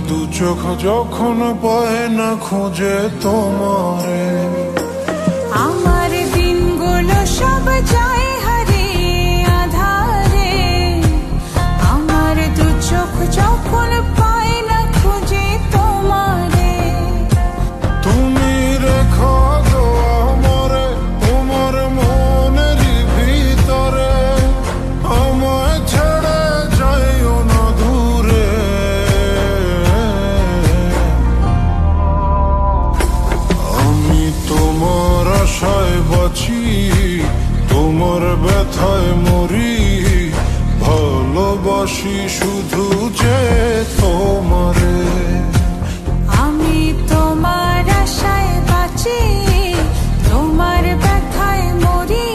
দু চোখ যখন পায় না খুঁজে তোমারে, আমার দিনগুলো সব যায় হারিয়ে আধারে। আমার দু চোখ যখন পায় না খুঁজে তোমারে, তুমি রেখো গো আমারে তোমার মনের ভিতরে, আমায় ছেড়ে যাইও না দূরে। আমি তোমার আশায় বাঁচি, তোমার ব্যথায় মরি, ভালোবাসি শুধু যে তোমারে। আমি তোমার আশায় বাঁচি, তোমার ব্যথায় মরি,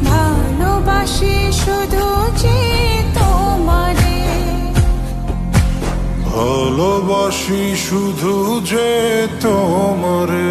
ভালোবাসি শুধু যে তোমারে। ভালোবাসি শুধু যে তোমারে।